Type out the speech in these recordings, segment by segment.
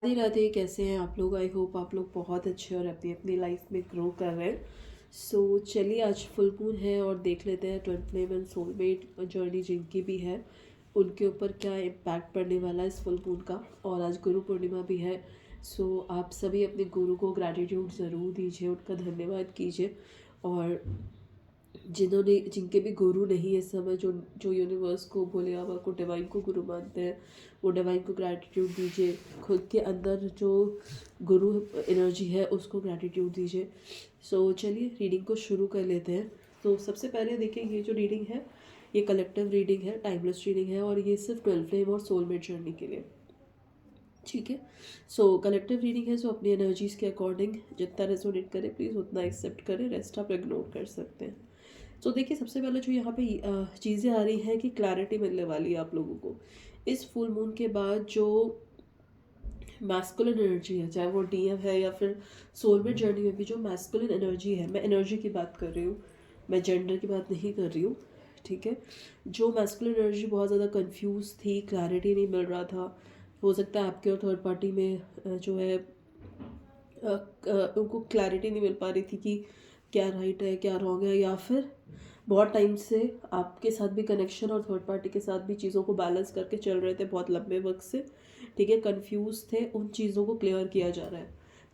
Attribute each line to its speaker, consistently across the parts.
Speaker 1: राधे राधे। कैसे हैं आप लोग? आई होप आप लोग बहुत अच्छे और अपनी अपनी लाइफ में ग्रो कर रहे हैं। चलिए, आज फुल मून है और देख लेते हैं twin flame and soulmate journey जिनकी भी है उनके ऊपर क्या इम्पैक्ट पड़ने वाला है इस फुल मून का। और आज गुरु पूर्णिमा भी है। आप सभी अपने गुरु को ग्रैटिट्यूड ज़रूर दीजिए, उनका धन्यवाद कीजिए। और जिनके भी गुरु नहीं है इस समय, जो जो यूनिवर्स को, भोले बाबा को, डिवाइन को गुरु मानते हैं, वो डिवाइन को ग्रैटिट्यूड दीजिए। खुद के अंदर जो गुरु एनर्जी है उसको ग्रैटिट्यूड दीजिए। चलिए रीडिंग को शुरू कर लेते हैं। सबसे पहले देखिए, ये जो रीडिंग है ये कलेक्टिव रीडिंग है, टाइमलेस रीडिंग है और ये सिर्फ 12 फ्लेम और सोलमेट जर्नी के लिए, ठीक है। कलेक्टिव रीडिंग है, अपनी एनर्जीज़ के अकॉर्डिंग जितना रेजोनेट करे प्लीज़ उतना एक्सेप्ट करें, रेस्ट आप इग्नोर कर सकते हैं। देखिए, सबसे पहले जो यहाँ पे चीज़ें आ रही हैं कि क्लैरिटी मिलने वाली है आप लोगों को इस फुल मून के बाद। जो मैस्कुलिन एनर्जी है, चाहे वो डीएम है या फिर सोलमेट जर्नी में भी जो मैस्कुलिन एनर्जी है, मैं एनर्जी की बात कर रही हूँ, मैं जेंडर की बात नहीं कर रही हूँ, ठीक है। जो मैस्कुलिन एनर्जी बहुत ज़्यादा कंफ्यूज थी, क्लैरिटी नहीं मिल रहा था, हो सकता है आपके और थर्ड पार्टी में जो है उनको क्लैरिटी नहीं मिल पा रही थी कि क्या राइट है क्या रॉन्ग है, या फिर बहुत टाइम से आपके साथ भी कनेक्शन और थर्ड पार्टी के साथ भी चीज़ों को बैलेंस करके चल रहे थे बहुत लंबे वक्त से, ठीक है। कंफ्यूज थे, उन चीज़ों को क्लियर किया जा रहा है,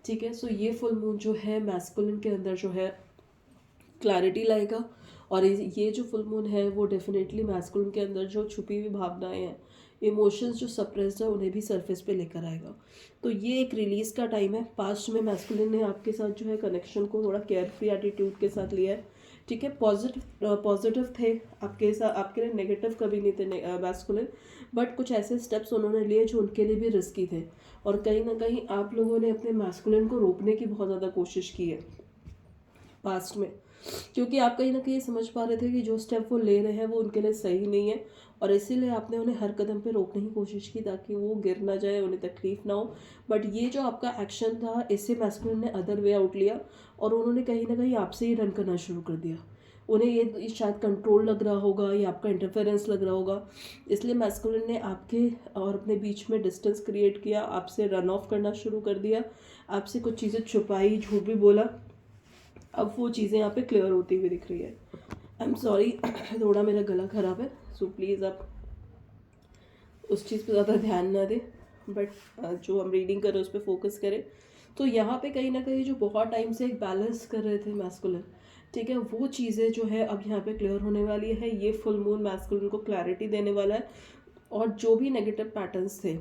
Speaker 1: ठीक है। ये फुल मून जो है मैस्कुलिन के अंदर जो है क्लैरिटी लाएगा। और ये जो फुल मून है वो डेफिनेटली मैस्कुलिन के अंदर जो छुपी हुई भावनाएं हैं, इमोशंस जो सप्रेस्ड है, उन्हें भी सरफेस पे लेकर आएगा। ये एक रिलीज़ का टाइम है। पास्ट में मैस्कुलिन ने आपके साथ जो है कनेक्शन को थोड़ा केयर फ्री एटीट्यूड के साथ लिया है, ठीक है। पॉजिटिव थे आपके साथ, आपके लिए नेगेटिव कभी नहीं थे मैस्कुलिन। बट कुछ ऐसे स्टेप्स उन्होंने लिए जो उनके लिए भी रिस्की थे, और कहीं ना कहीं आप लोगों ने अपने मैस्कुलिन को रोकने की बहुत ज़्यादा कोशिश की है पास्ट में, क्योंकि आप कहीं ना कहीं समझ पा रहे थे कि जो स्टेप वो ले रहे हैं वो उनके लिए सही नहीं है, और इसीलिए आपने उन्हें हर कदम पे रोकने की कोशिश की ताकि वो गिर ना जाए, उन्हें तकलीफ ना हो। बट ये जो आपका एक्शन था, इससे मैस्कुलिन ने अदर वे आउट लिया और उन्होंने कहीं ना कहीं आपसे ही रन करना शुरू कर दिया। उन्हें ये शायद कंट्रोल लग रहा होगा या आपका इंटरफेरेंस लग रहा होगा, इसलिए मैस्कुलिन ने आपके और अपने बीच में डिस्टेंस क्रिएट किया, आपसे रन ऑफ करना शुरू कर दिया, आपसे कुछ चीज़ें छुपाई, झूठ भी बोला। अब वो चीज़ें यहाँ पे क्लियर होती हुई दिख रही है। आई एम सॉरी, थोड़ा मेरा गला ख़राब है, प्लीज़ आप उस चीज़ पे ज़्यादा ध्यान ना दें, बट जो हम रीडिंग कर रहे हैं उस पर फोकस करें। यहाँ पे कहीं ना कहीं जो बहुत टाइम से एक बैलेंस कर रहे थे मैस्कुलिन, ठीक है, वो चीज़ें जो है अब यहाँ पे क्लियर होने वाली है। ये फुल मून मैस्कुलिन को क्लैरिटी देने वाला है, और जो भी नेगेटिव पैटर्न्स थे,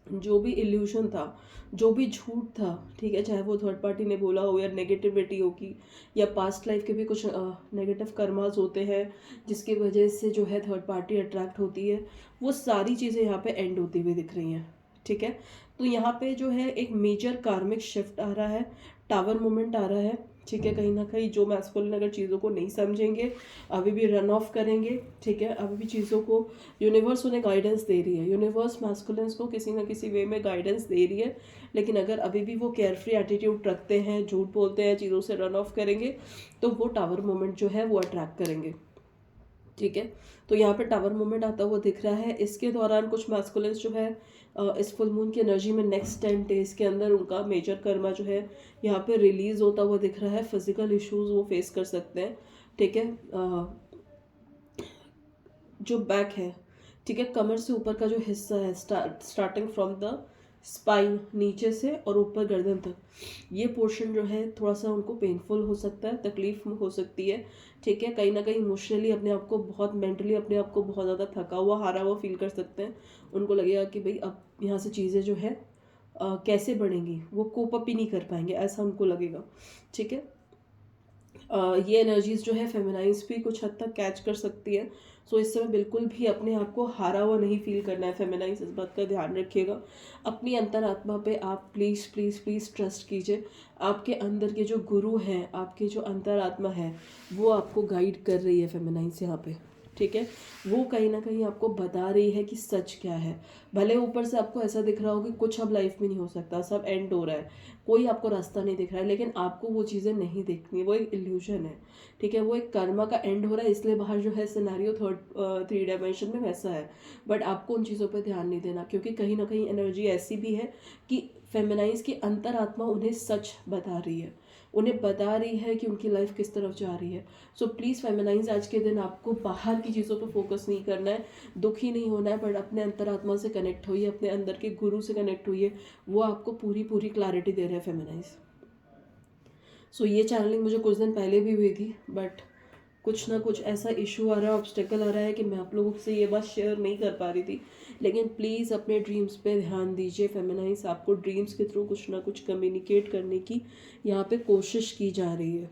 Speaker 1: जो भी इल्यूशन था, जो भी झूठ था, ठीक है, चाहे वो थर्ड पार्टी ने बोला हो या नेगेटिविटी होगी या पास्ट लाइफ के भी कुछ नेगेटिव कर्मास होते हैं जिसकी वजह से जो है थर्ड पार्टी अट्रैक्ट होती है, वो सारी चीज़ें यहाँ पे एंड होती हुई दिख रही हैं, ठीक है। यहाँ पे जो है एक मेजर कार्मिक शिफ्ट आ रहा है, टावर मोमेंट आ रहा है, ठीक है। कहीं ना कहीं जो मैस्कुलिन अगर चीज़ों को नहीं समझेंगे, अभी भी रन ऑफ करेंगे, ठीक है, अभी भी चीज़ों को यूनिवर्स उन्हें गाइडेंस दे रही है, यूनिवर्स मैस्कुलिन्स को किसी ना किसी वे में गाइडेंस दे रही है, लेकिन अगर अभी भी वो केयर फ्री एटीट्यूड रखते हैं, झूठ बोलते हैं, चीज़ों से रन ऑफ करेंगे, तो वो टावर मोमेंट जो है वो अट्रैक्ट करेंगे, ठीक है। यहाँ पे टावर मूवमेंट आता हुआ दिख रहा है। इसके दौरान कुछ मैस्कुलिन्स जो है इस फुल मून की एनर्जी में नेक्स्ट 10 डेज के अंदर उनका मेजर कर्मा जो है यहाँ पे रिलीज होता हुआ दिख रहा है। फिजिकल इश्यूज वो फेस कर सकते हैं, ठीक है। जो बैक है, ठीक है, कमर से ऊपर का जो हिस्सा है, स्टार्टिंग फ्रॉम द स्पाइन, नीचे से और ऊपर गर्दन तक, ये पोर्शन जो है थोड़ा सा उनको पेनफुल हो सकता है, तकलीफ हो सकती है, ठीक है। कहीं ना कहीं इमोशनली अपने आप को बहुत, मेंटली अपने आप को बहुत ज़्यादा थका हुआ, हारा हुआ फील कर सकते हैं। उनको लगेगा कि भाई अब यहाँ से चीज़ें जो है कैसे बढ़ेंगी, वो कोप अप ही नहीं कर पाएंगे, ऐसा उनको लगेगा, ठीक है। ये एनर्जीज जो है फेमिनाइज भी कुछ हद तक कैच कर सकती है। इस समय बिल्कुल भी अपने आप को हारा हुआ नहीं फील करना है फेमिनाइज, इस बात का ध्यान रखिएगा। अपनी अंतरात्मा पे आप प्लीज़ प्लीज़ प्लीज़ ट्रस्ट कीजिए। आपके अंदर के जो गुरु हैं, आपके जो अंतरात्मा है, वो आपको गाइड कर रही है फेमिनाइज यहाँ पे, ठीक है, वो कहीं ना कहीं आपको बता रही है कि सच क्या है। भले ऊपर से आपको ऐसा दिख रहा हो कि कुछ अब लाइफ में नहीं हो सकता, सब एंड हो रहा है, कोई आपको रास्ता नहीं दिख रहा है, लेकिन आपको वो चीज़ें नहीं देखनी, वो एक इल्यूजन है। ठीक है, वो एक कर्मा का एंड हो रहा है, इसलिए बाहर जो है सिनेरियो 3 डायमेंशन में वैसा है। बट आपको उन चीज़ों पर ध्यान नहीं देना, क्योंकि कहीं ना कहीं एनर्जी ऐसी भी है कि फेमिनाइज की अंतरात्मा उन्हें सच बता रही है, उन्हें बता रही है कि उनकी लाइफ किस तरफ जा रही है। सो प्लीज़ फेमिनाइज, आज के दिन आपको बाहर की चीज़ों पर फोकस नहीं करना है, दुखी नहीं होना है, बट अपने अंतरात्मा से कनेक्ट होइए, अपने अंदर के गुरु से कनेक्ट होइए, वो आपको पूरी पूरी क्लैरिटी दे रहे हैं फेमिनाइज। सो ये चैनलिंग मुझे कुछ दिन पहले भी हुई थी, बट कुछ ना कुछ ऐसा इशू आ रहा है, ऑब्स्टेकल आ रहा है कि मैं आप लोगों से ये बात शेयर नहीं कर पा रही थी। लेकिन प्लीज़ अपने ड्रीम्स पे ध्यान दीजिए फेमिनाइज, आपको ड्रीम्स के थ्रू कुछ ना कुछ कम्युनिकेट करने की यहाँ पे कोशिश की जा रही है।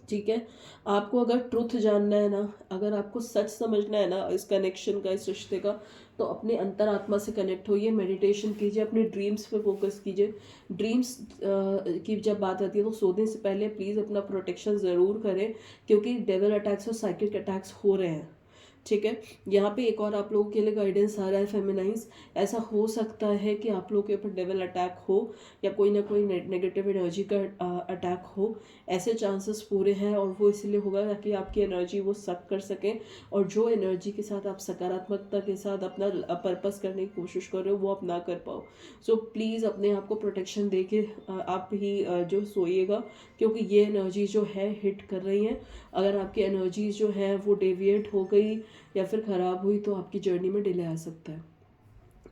Speaker 1: ठीक है, आपको अगर ट्रुथ जानना है ना, अगर आपको सच समझना है ना इस कनेक्शन का, इस रिश्ते का, तो अपने अंतरात्मा से कनेक्ट होइए, मेडिटेशन कीजिए, अपने ड्रीम्स पे फोकस कीजिए। ड्रीम्स की जब बात आती है तो सोने से पहले प्लीज़ अपना प्रोटेक्शन ज़रूर करें, क्योंकि डेविल अटैक्स और साइकिक अटैक्स हो रहे हैं। ठीक है, यहाँ पे एक और आप लोगों के लिए गाइडेंस आ रहा है फेमिनाइज, ऐसा हो सकता है कि आप लोगों के ऊपर डेविल अटैक हो या कोई ना कोई नेगेटिव एनर्जी का अटैक हो, ऐसे चांसेस पूरे हैं। और वो इसलिए होगा ताकि आपकी एनर्जी वो सक कर सकें, और जो एनर्जी के साथ आप सकारात्मकता के साथ अपना पर्पस करने की कोशिश कर रहे हो वो आप ना कर पाओ। सो प्लीज़ अपने आप को प्रोटेक्शन दे के आप ही जो सोइएगा, क्योंकि ये एनर्जी जो है हिट कर रही है। अगर आपकी एनर्जी जो है वो डेविएट हो गई या फिर ख़राब हुई तो आपकी जर्नी में डिले आ सकता है।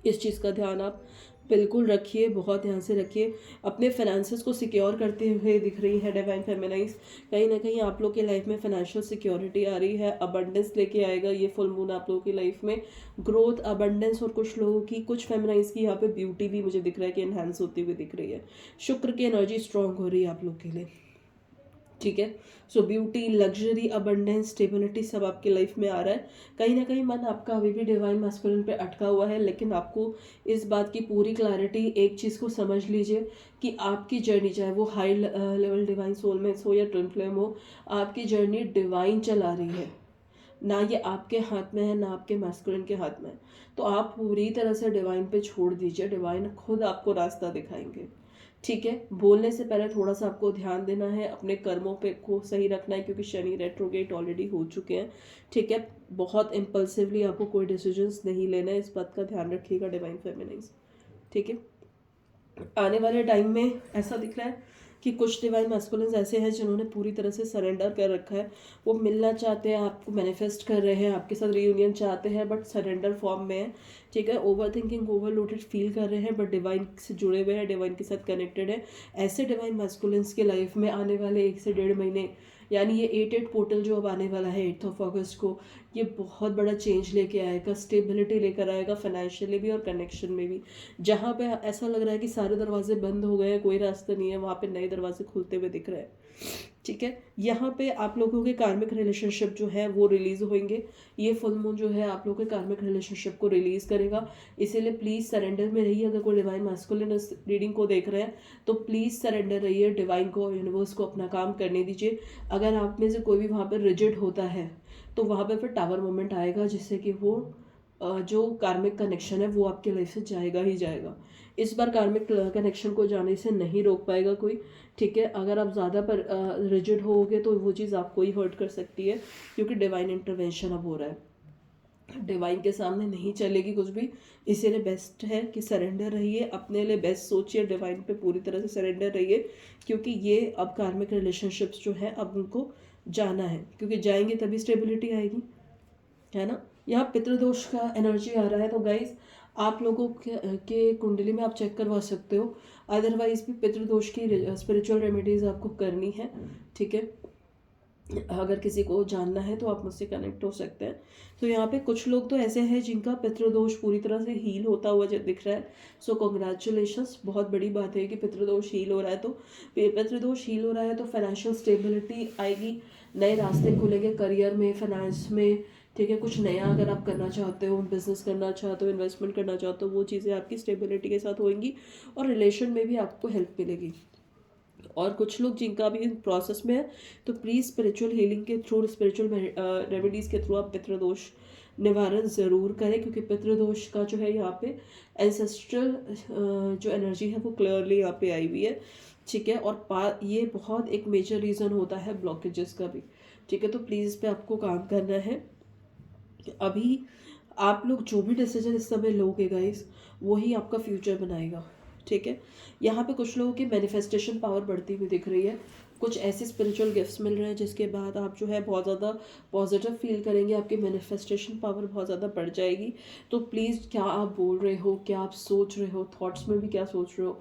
Speaker 1: इस चीज़ का ध्यान आप बिल्कुल रखिए, बहुत ध्यान से रखिए। अपने फाइनेंसेस को सिक्योर करते हुए दिख रही है डिवाइन फेमिनाइज, कहीं ना कहीं आप लोग के लाइफ में फाइनेंशियल सिक्योरिटी आ रही है, अबंडेंस लेके आएगा ये फुल मून आप लोगों की लाइफ में, ग्रोथ, अबंडेंस। और कुछ लोगों की, कुछ फेमिनाइज की यहाँ पे ब्यूटी भी मुझे दिख रहा है कि एनहांस होती हुई दिख रही है। शुक्र की एनर्जी स्ट्रांग हो रही है आप लोग के लिए। ठीक है, सो ब्यूटी, लग्जरी, अबंडेंस, स्टेबिलिटी सब आपकी लाइफ में आ रहा है। कहीं ना कहीं मन आपका अभी भी डिवाइन मैस्कुलिन पे अटका हुआ है, लेकिन आपको इस बात की पूरी क्लैरिटी, एक चीज़ को समझ लीजिए कि आपकी जर्नी, चाहे वो हाई लेवल डिवाइन सोलमेट्स हो या ट्विन फ्लेम हो, आपकी जर्नी डिवाइन चला रही है, ना ये आपके हाथ में है, ना आपके मैस्कुलिन के हाथ में है। तो आप पूरी तरह से डिवाइन पे छोड़ दीजिए, डिवाइन खुद आपको रास्ता दिखाएंगे। ठीक है, बोलने से पहले थोड़ा सा आपको ध्यान देना है, अपने कर्मों पे को सही रखना है, क्योंकि शनि रेट्रोगेट ऑलरेडी हो चुके हैं। ठीक है, बहुत इम्पल्सिवली आपको कोई डिसीजंस नहीं लेना है, इस बात का ध्यान रखिएगा डिवाइन फेमिनाइज। ठीक है, आने वाले टाइम में ऐसा दिख रहा है कि कुछ डिवाइन मैस्कुलिन्स ऐसे हैं जिन्होंने पूरी तरह से सरेंडर कर रखा है, वो मिलना चाहते हैं, आपको मैनिफेस्ट कर रहे हैं, आपके साथ रियूनियन चाहते हैं, बट सरेंडर फॉर्म में है। ठीक है, ओवर थिंकिंग, ओवरलोडेड फील कर रहे हैं, बट डिवाइन से जुड़े हुए हैं, डिवाइन के साथ कनेक्टेड है। ऐसे डिवाइन मैस्कुलिन्स के लाइफ में आने वाले 1 से 1.5 महीने, यानी ये 8 पोर्टल जो अब आने वाला है 8 अगस्त को, ये बहुत बड़ा चेंज लेके आएगा, स्टेबिलिटी लेकर आएगा, फाइनेंशियली भी और कनेक्शन में भी। जहाँ पे ऐसा लग रहा है कि सारे दरवाजे बंद हो गए हैं, कोई रास्ता नहीं है, वहाँ पे नए दरवाजे खुलते हुए दिख रहे हैं। ठीक है, यहाँ पे आप लोगों के कार्मिक रिलेशनशिप जो है वो रिलीज होंगे। ये फुल मून जो है आप लोगों के कार्मिक रिलेशनशिप को रिलीज करेगा, इसीलिए प्लीज़ सरेंडर में रहिए। अगर कोई डिवाइन मैस्कुलिन रीडिंग को देख रहे हैं तो प्लीज़ सरेंडर रहिए, डिवाइन को, यूनिवर्स को अपना काम करने दीजिए। अगर आप में से कोई भी वहाँ पर रिजिड होता है तो वहाँ पर फिर टावर मोमेंट आएगा, जिससे कि वो जो कार्मिक कनेक्शन है वो आपके लाइफ से जाएगा ही जाएगा। इस बार कार्मिक कनेक्शन को जाने से नहीं रोक पाएगा कोई। ठीक है, अगर आप ज़्यादा पर रिजिड होगे तो वो चीज़ आपको ही हर्ट कर सकती है, क्योंकि डिवाइन इंटरवेंशन अब हो रहा है, डिवाइन के सामने नहीं चलेगी कुछ भी। इसीलिए बेस्ट है कि सरेंडर रहिए, अपने लिए बेस्ट सोचिए, डिवाइन पे पूरी तरह से सरेंडर रहिए, क्योंकि ये अब कार्मिक रिलेशनशिप्स जो है अब उनको जाना है, क्योंकि जाएंगे तभी स्टेबिलिटी आएगी, है ना। यहाँ पितृदोष का एनर्जी आ रहा है, तो गाइज आप लोगों के कुंडली में आप चेक करवा सकते हो, अदरवाइज भी पितृदोष की स्पिरिचुअल रेमेडीज आपको करनी है। ठीक है, अगर किसी को जानना है तो आप मुझसे कनेक्ट हो सकते हैं। तो यहाँ पे कुछ लोग तो ऐसे हैं जिनका पितृदोष पूरी तरह से हील होता हुआ जो दिख रहा है। सो कॉन्ग्रेचुलेशंस, बहुत बड़ी बात है कि पितृदोष हील हो रहा है। तो पितृदोष हील हो रहा है तो फाइनेंशियल स्टेबिलिटी आएगी, नए रास्ते खुलेंगे करियर में, फाइनेंस में। ठीक है, कुछ नया अगर आप करना चाहते हो, बिजनेस करना चाहते हो, इन्वेस्टमेंट करना चाहते हो, वो चीज़ें आपकी स्टेबिलिटी के साथ होंगी, और रिलेशन में भी आपको हेल्प मिलेगी। और कुछ लोग जिनका भी प्रोसेस में है, तो प्लीज़ स्पिरिचुअल हीलिंग के थ्रू, स्पिरिचुअल रेमेडीज़ के थ्रू आप पितृदोष निवारण ज़रूर करें, क्योंकि पितृदोष का जो है यहाँ पे एंसेस्ट्रल जो एनर्जी है वो क्लियरली यहाँ पे आई हुई है, ठीक है। और ये बहुत एक मेजर रीज़न होता है ब्लॉकेजेस का भी, ठीक है। तो प्लीज़ इस पे आपको काम करना है। अभी आप लोग जो भी डिसीजन इस समय लोगे गाइस, वही आपका फ्यूचर बनाएगा, ठीक है। यहाँ पे कुछ लोगों की मैनिफेस्टेशन पावर बढ़ती हुई दिख रही है, कुछ ऐसे स्पिरिचुअल गिफ्ट्स मिल रहे हैं जिसके बाद आप जो है बहुत ज़्यादा पॉजिटिव फील करेंगे, आपकी मैनिफेस्टेशन पावर बहुत ज़्यादा बढ़ जाएगी। तो प्लीज़ क्या आप बोल रहे हो, क्या आप सोच रहे हो, थॉट्स में भी क्या सोच रहे हो,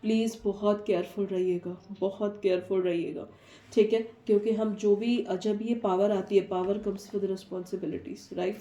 Speaker 1: प्लीज़ बहुत केयरफुल रहिएगा, बहुत केयरफुल रहिएगा, ठीक है। क्योंकि हम जो भी, जब ये पावर आती है, power comes with responsibilities, right.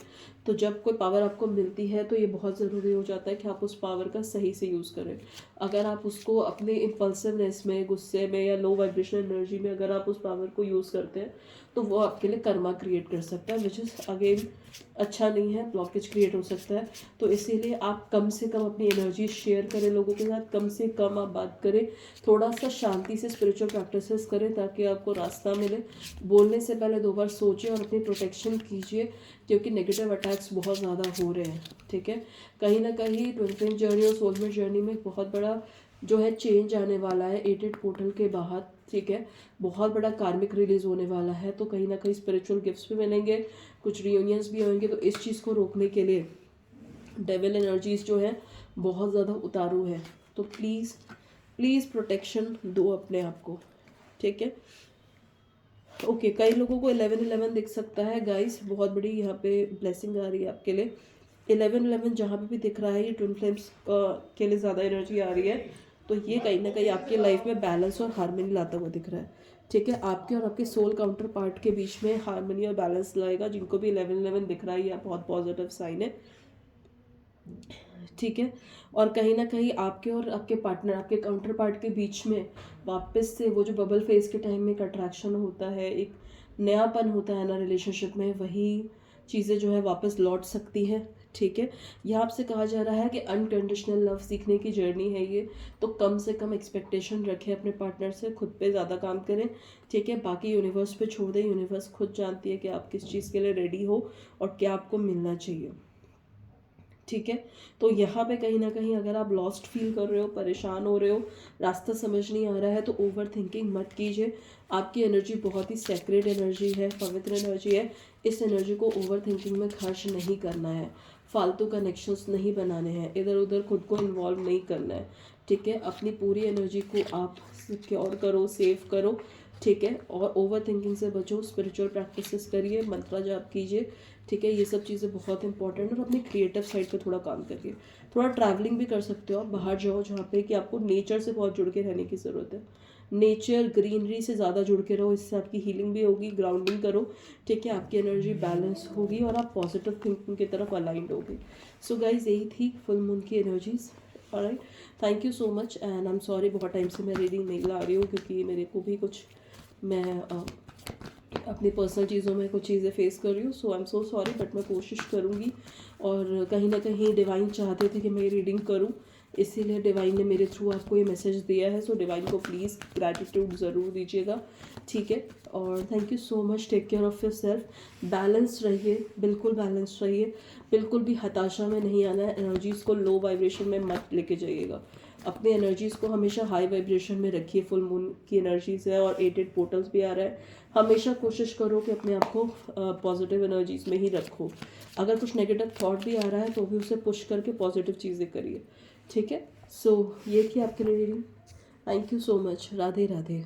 Speaker 1: तो जब कोई पावर आपको मिलती है तो ये बहुत ज़रूरी हो जाता है कि आप उस पावर का सही से यूज़ करें। अगर आप उसको अपने इम्पल्सिवनेस में, गुस्से में या लो वाइब्रेशन एनर्जी में अगर आप उस पावर को यूज़ करते हैं तो वो आपके लिए कर्मा क्रिएट कर सकता है, विच इज़ अगेन अच्छा नहीं है, ब्लॉकेज क्रिएट हो सकता है। तो इसीलिए आप कम से कम अपनी एनर्जी शेयर करें लोगों के साथ, कम से कम आप बात करें, थोड़ा सा शांति से स्पिरिचुअल प्रैक्टिसेस करें ताकि आपको रास्ता मिले। बोलने से पहले 2 बार सोचें और अपनी प्रोटेक्शन कीजिए, क्योंकि नेगेटिव अटैक्स बहुत ज़्यादा हो रहे हैं, ठीक है। कहीं ना कहीं ट्विन फ्लेम जर्नी और सोलमेट जर्नी में बहुत बड़ा जो है चेंज आने वाला है 8 पोर्टल के बाहर, ठीक है। बहुत बड़ा कार्मिक रिलीज होने वाला है, तो कहीं ना कहीं स्पिरिचुअल गिफ्ट्स भी मिलेंगे, कुछ रियूनियंस भी होंगे। तो इस चीज़ को रोकने के लिए डेविल एनर्जीज जो है बहुत ज़्यादा उतारू है, तो प्लीज़ प्लीज़ प्रोटेक्शन दो अपने आप को, ठीक है। ओके, कई लोगों को 11-11 दिख सकता है गाइस, बहुत बड़ी यहाँ पे ब्लेसिंग आ रही है आपके लिए। 11-11 जहाँ पे भी दिख रहा है, ये ट्विन फ्लेम्स के लिए ज़्यादा एनर्जी आ रही है, तो ये कहीं ना कहीं आपकी लाइफ में बैलेंस और हारमोनी लाता हुआ दिख रहा है, ठीक है। आपके और आपके सोल काउंटर पार्ट के बीच में हारमोनी और बैलेंस लाएगा। जिनको भी 11-11 दिख रहा है, ये बहुत पॉजिटिव साइन है, ठीक है। और कहीं ना कहीं आपके और आपके पार्टनर, आपके काउंटर पार्ट के बीच में वापस से वो जो बबल फेज के टाइम में एक अट्रैक्शन होता है, एक नयापन होता है ना रिलेशनशिप में, वही चीज़ें जो है वापस लौट सकती हैं, ठीक है। यह आपसे कहा जा रहा है कि अनकंडीशनल लव सीखने की जर्नी है ये, तो कम से कम एक्सपेक्टेशन रखें अपने पार्टनर से, खुद पे ज़्यादा काम करें, ठीक है। बाकी यूनिवर्स पे छोड़ दें, यूनिवर्स खुद जानती है कि आप किस चीज़ के लिए रेडी हो और क्या आपको मिलना चाहिए, ठीक है। तो यहाँ पे कहीं ना कहीं अगर आप लॉस्ट फील कर रहे हो, परेशान हो रहे हो, रास्ता समझ नहीं आ रहा है, तो ओवर थिंकिंग मत कीजिए। आपकी एनर्जी बहुत ही सेक्रेड एनर्जी है, पवित्र एनर्जी है। इस एनर्जी को ओवर थिंकिंग में खर्च नहीं करना है, फालतू कनेक्शंस नहीं बनाने हैं, इधर उधर खुद को इन्वॉल्व नहीं करना है, ठीक है। अपनी पूरी एनर्जी को आप सिक्योर करो, सेव करो, ठीक है। और ओवर थिंकिंग से बचो, स्पिरिचुअल प्रैक्टिसेस करिए, मंत्रा जाप कीजिए, ठीक है। ये सब चीज़ें बहुत इंपॉर्टेंट। और अपनी क्रिएटिव साइड पे थोड़ा काम करिए, थोड़ा ट्रैवलिंग भी कर सकते हो आप, बाहर जाओ जहाँ पे कि आपको नेचर से बहुत जुड़ के रहने की ज़रूरत है। नेचर, ग्रीनरी से ज़्यादा जुड़ के रहो, इससे आपकी हीलिंग भी होगी, ग्राउंडिंग करो, ठीक है। आपकी एनर्जी बैलेंस होगी और आप पॉजिटिव थिंकिंग की तरफ अलाइंड होगी। सो गाइज, यही थी फुल मून की energies. Alright, thank you so much and I am sorry, बहुत टाइम से मैं रीडिंग नहीं ला रही हूँ, क्योंकि मेरे को भी कुछ, मैं अपनी पर्सनल चीज़ों में कुछ चीज़ें फेस कर रही हूँ, so I am so sorry, but मैं कोशिश करूँगी। और कहीं ना कहीं डिवाइन चाहते थे कि मैं ये रीडिंग करूँ, इसीलिए डिवाइन ने मेरे थ्रू आपको ये मैसेज दिया है। सो डिवाइन को प्लीज़ ग्रैटिट्यूड ज़रूर दीजिएगा, ठीक है। और thank you so much, take care of yourself, balance रहिए, बिल्कुल बैलेंस रहिए, बिल्कुल भी हताशा में नहीं आना है, एनर्जीज़ को लो वाइब्रेशन में मत लेके जाइएगा, अपनी एनर्जीज़ को हमेशा हाई वाइब्रेशन में रखिए। फुल मून की एनर्जीज़ है और 8 पोर्टल्स भी आ रहा है, हमेशा कोशिश करो कि अपने आप को पॉजिटिव एनर्जीज़ में ही रखो। अगर कुछ नेगेटिव थॉट भी आ रहा है तो भी उसे पुश करके पॉजिटिव चीज़ें करिए, ठीक है। सो ये थी आपके लिए reading. Thank you so much, Radhe Radhe.